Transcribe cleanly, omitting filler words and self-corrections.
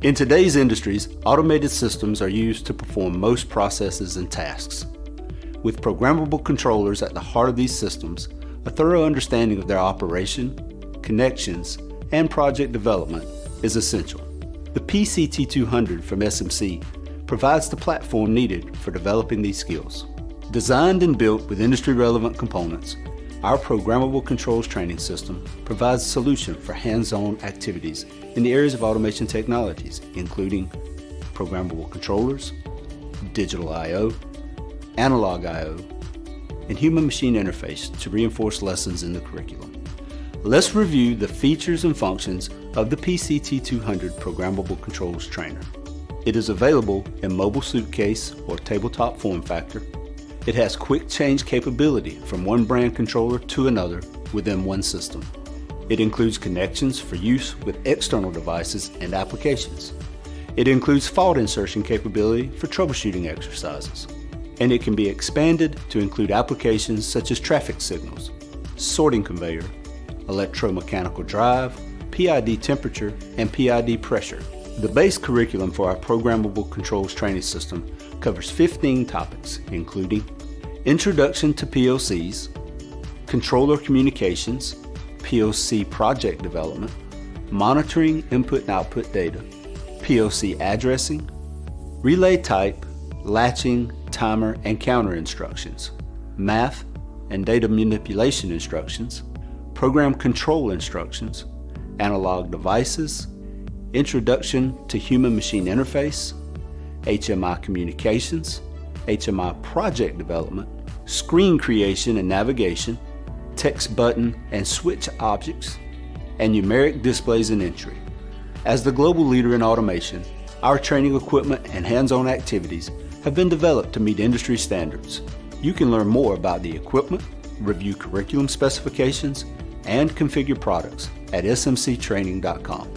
In today's industries, automated systems are used to perform most processes and tasks. With programmable controllers at the heart of these systems, a thorough understanding of their operation, connections, and project development is essential. The PCT-200 from SMC provides the platform needed for developing these skills. Designed and built with industry-relevant components, our Programmable Controls training system provides a solution for hands-on activities in the areas of automation technologies, including programmable controllers, digital I/O, analog I/O, and human-machine interface to reinforce lessons in the curriculum. Let's review the features and functions of the PCT-200 Programmable Controls Trainer. It is available in mobile suitcase or tabletop form factor. It has quick change capability from one brand controller to another within one system. It includes connections for use with external devices and applications. It includes fault insertion capability for troubleshooting exercises. And it can be expanded to include applications such as traffic signals, sorting conveyor, electromechanical drive, PID temperature, and PID pressure. The base curriculum for our Programmable Controls training system covers 15 topics, including Introduction to PLCs, Controller Communications, PLC Project Development, Monitoring Input and Output Data, PLC Addressing, Relay Type, Latching, Timer and Counter Instructions, Math and Data Manipulation Instructions, Program Control Instructions, Analog Devices, Introduction to Human-Machine Interface, HMI Communications, HMI Project Development, Screen Creation and Navigation, Text Button and Switch Objects, and Numeric Displays and Entry. As the global leader in automation, our training equipment and hands-on activities have been developed to meet industry standards. You can learn more about the equipment, review curriculum specifications, and configure products at smctraining.com.